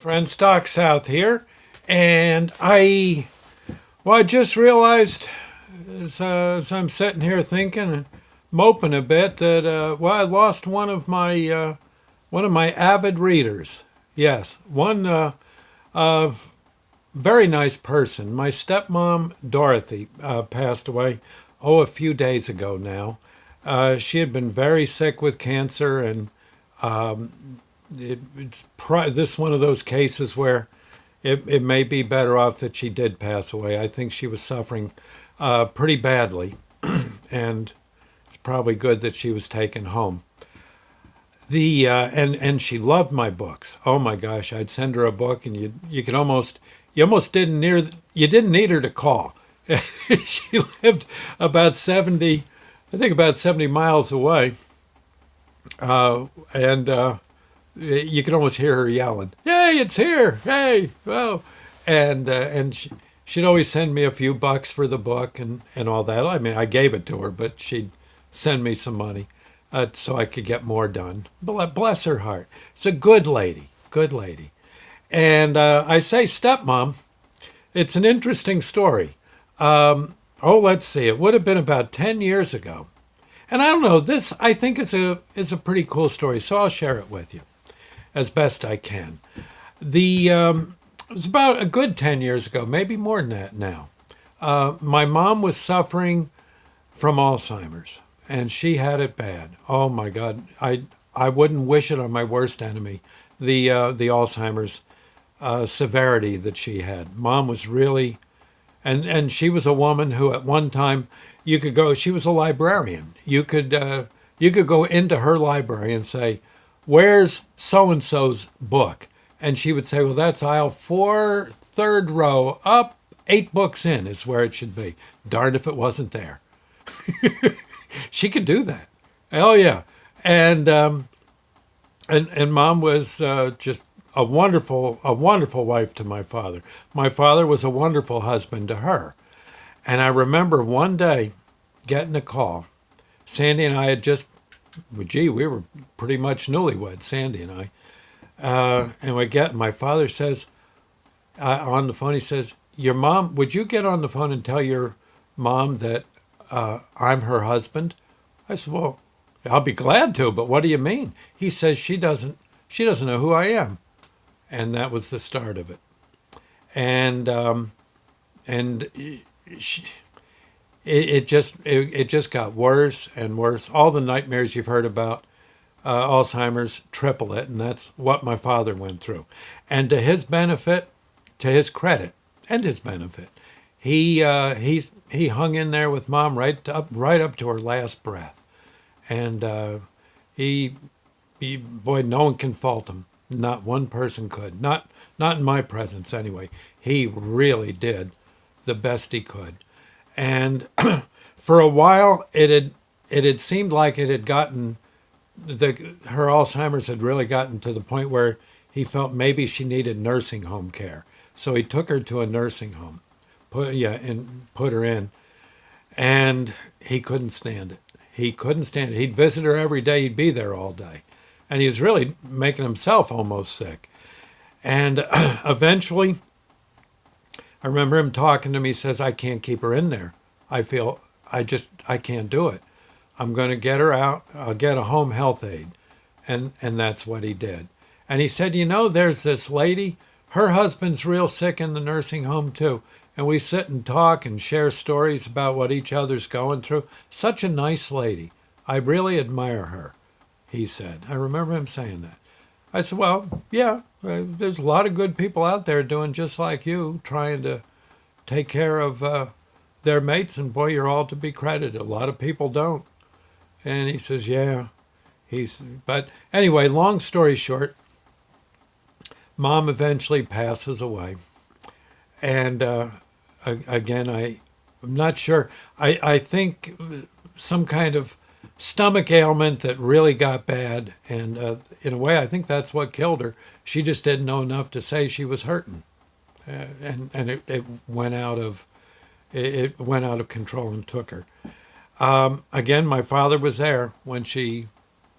Friend Stock South here, and I just realized as I'm sitting here thinking and moping a bit that I lost one of my avid readers. Yes, one very nice person. My stepmom Dorothy passed away a few days ago now. She had been very sick with cancer, and this one of those cases where it may be better off that she did pass away. I think she was suffering pretty badly, and it's probably good that she was taken home. And she loved my books. Oh my gosh, I'd send her a book, and you almost didn't need her to call. She lived about 70, I think about 70 miles away, and you could almost hear her yelling, "Hey, it's here! Hey, well," and she'd always send me a few bucks for the book and all that. I mean, I gave it to her, but she'd send me some money so I could get more done. Bless her heart. It's a good lady, good lady. And I say stepmom. It's an interesting story. Let's see. It would have been about 10 years ago, and I don't know. This I think is a pretty cool story, so I'll share it with you as best I can. It was about a good 10 years ago, maybe more than that now. My mom was suffering from Alzheimer's, and she had it bad. Oh my God, I wouldn't wish it on my worst enemy. The Alzheimer's severity that she had. Mom was really, and she was a woman who at one time you could go. She was a librarian. You could go into her library and say, "Where's so and so's book?" And she would say, "Well, that's aisle four, third row, up 8 books in is where it should be." Darned if it wasn't there. She could do that. Oh yeah, and mom was just a wonderful wife to my father. My father was a wonderful husband to her. And I remember one day getting a call. Sandy and I had just, well, gee, we were pretty much newlyweds, Sandy and I. And my father says on the phone, he says, "Your mom, would you get on the phone and tell your mom that I'm her husband?" I said, "Well, I'll be glad to, but what do you mean?" He says, she doesn't know who I am." And that was the start of it. And, and she, it just got worse and worse. All the nightmares you've heard about Alzheimer's, triple it, and that's what my father went through. And to his benefit, to his credit, and his benefit, he hung in there with mom right up to her last breath, and he, boy, no one can fault him. Not one person could. Not in my presence anyway. He really did the best he could, and for a while it had seemed like it had gotten her Alzheimer's had really gotten to the point where he felt maybe she needed nursing home care. So he took her to a nursing home, put her in, and he couldn't stand it. He couldn't stand it. He'd visit her every day. He'd be there all day, and he was really making himself almost sick. And eventually, I remember him talking to me. He says, "I can't keep her in there. I can't do it. I'm going to get her out. I'll get a home health aide." And that's what he did. And he said, "There's this lady, her husband's real sick in the nursing home too. And we sit and talk and share stories about what each other's going through. Such a nice lady. I really admire her," he said. I remember him saying that. I said, "Well, yeah, there's a lot of good people out there doing just like you, trying to take care of their mates, and boy, you're all to be credited. A lot of people don't." And he says, "Yeah." But anyway, long story short, mom eventually passes away. And again, I'm not sure. I think some kind of stomach ailment that really got bad. And in a way, I think that's what killed her. She just didn't know enough to say she was hurting. And it went out of it went out of control and took her. Again, my father was there when she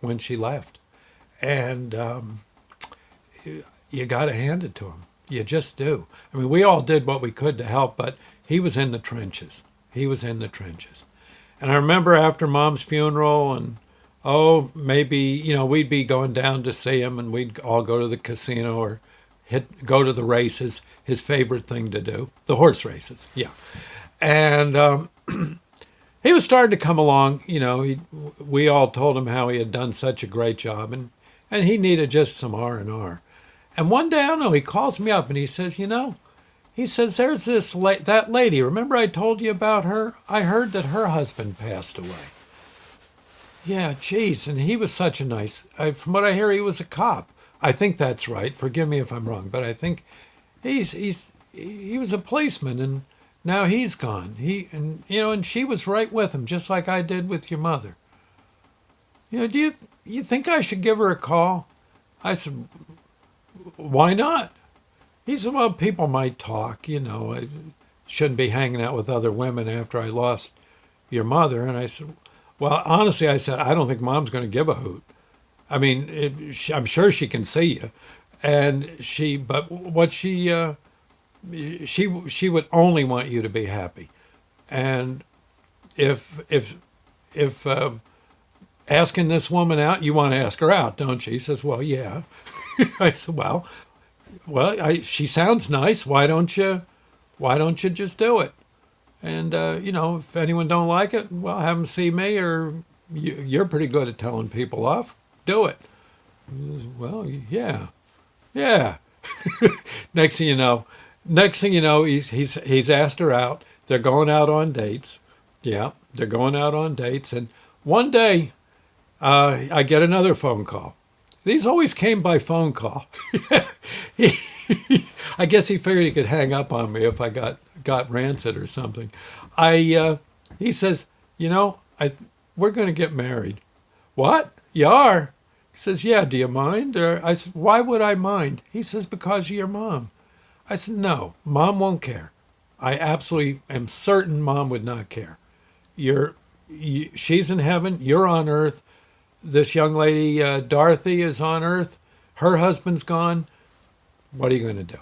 left, and you got to hand it to him. You just do. I mean, we all did what we could to help, but he was in the trenches. He was in the trenches. And I remember after Mom's funeral, and maybe, we'd be going down to see him, and we'd all go to the casino or go to the races, his favorite thing to do, the horse races. Yeah. And he was starting to come along. We all told him how he had done such a great job, and he needed just some R&R. And one day, I don't know, he calls me up and he says, he says, there's that lady. Remember I told you about her? I heard that her husband passed away. Yeah, geez. And he was such a from what I hear, he was a cop. I think that's right. Forgive me if I'm wrong, but I think he was a policeman, and now he's gone. And she was right with him, just like I did with your mother. Do you think I should give her a call? I said, why not? He said, well, people might talk, I shouldn't be hanging out with other women after I lost your mother. And I said, well, honestly, I said, I don't think Mom's going to give a hoot. I mean, I'm sure she can see you. But what she would only want you to be happy. And if asking this woman out, you want to ask her out, don't you? He says, well, yeah. I said, well, she sounds nice. Why don't you just do it? And, if anyone don't like it, well, have them see me, or you're pretty good at telling people off. Do it. Well, yeah. Next thing you know, he's asked her out. They're going out on dates. Yeah, they're going out on dates. And one day, I get another phone call. These always came by phone call. I guess he figured he could hang up on me if I got rancid or something. He says, we're going to get married. What? You are? He says, yeah, do you mind? I said, why would I mind? He says, because of your mom. I said, no, Mom won't care. I absolutely am certain Mom would not care. She's in heaven, you're on earth. This young lady, Dorothy, is on earth. Her husband's gone. What are you going to do?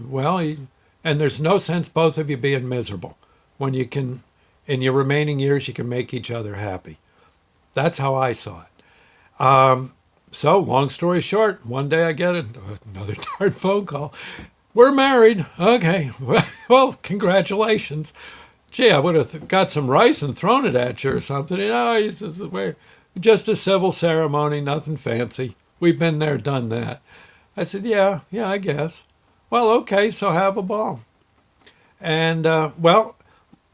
Well, and there's no sense both of you being miserable when you can, in your remaining years, you can make each other happy. That's how I saw it. So, long story short, one day I get another darn phone call. We're married. Okay. Well, congratulations. Gee, I would have got some rice and thrown it at you or something. He says, we're just a civil ceremony, nothing fancy. We've been there, done that. I said, yeah, I guess. Well, okay, so have a ball. And,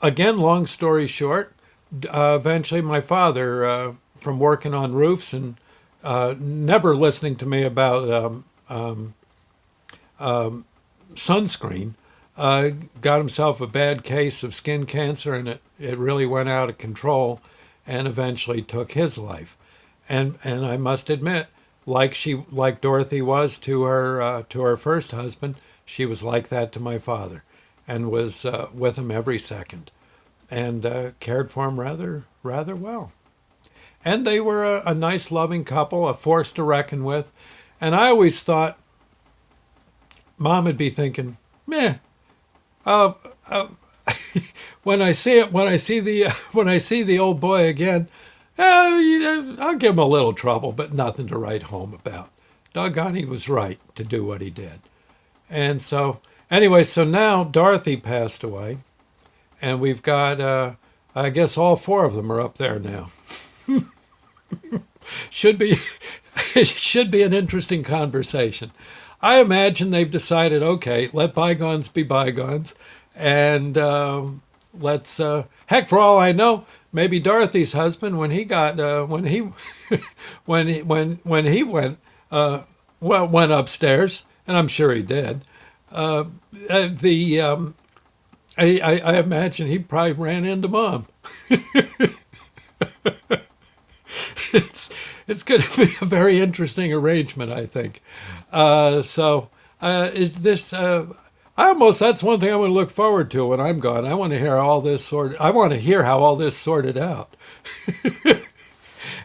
again, long story short, eventually my father, from working on roofs and never listening to me about sunscreen, got himself a bad case of skin cancer, and it really went out of control and eventually took his life. And I must admit, like Dorothy was to her first husband, she was like that to my father, and was with him every second, and cared for him rather well. And they were a nice, loving couple, a force to reckon with. And I always thought Mom would be thinking, meh. When I see the old boy again, I'll give him a little trouble, but nothing to write home about. Doggone, he was right to do what he did. And so, anyway, so now Dorothy passed away, and we've got, I guess all four of them are up there now. It should be an interesting conversation. I imagine they've decided, okay, let bygones be bygones, and let's heck, for all I know, maybe Dorothy's husband, when he got when he went upstairs, and I'm sure he did. I imagine he probably ran into Mom. It's going to be a very interesting arrangement, I think. That's one thing I want to look forward to when I'm gone. I want to hear how all this sorted out.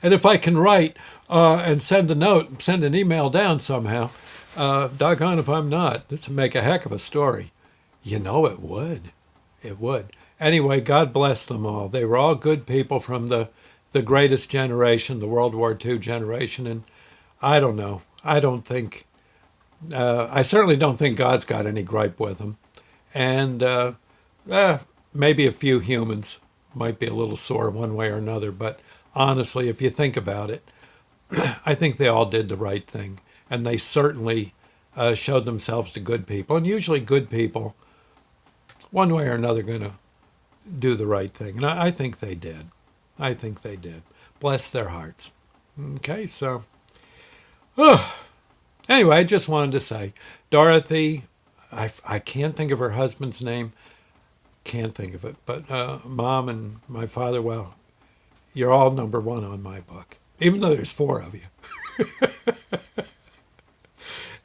And if I can write and send a note, send an email down somehow. Doggone if I'm not. This would make a heck of a story. You know it would. It would. Anyway, God bless them all. They were all good people from the greatest generation, the World War II generation. And I don't know. I don't think, I certainly don't think God's got any gripe with them. And maybe a few humans might be a little sore one way or another. But honestly, if you think about it, I think they all did the right thing. And they certainly showed themselves to good people. And usually good people, one way or another, going to do the right thing. And I think they did. I think they did. Bless their hearts. Okay, so anyway, I just wanted to say, Dorothy, I can't think of her husband's name. Can't think of it. But Mom and my father, well, you're all number one on my book, even though there's four of you.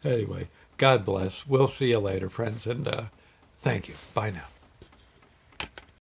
Anyway, God bless. We'll see you later, friends, and thank you. Bye now.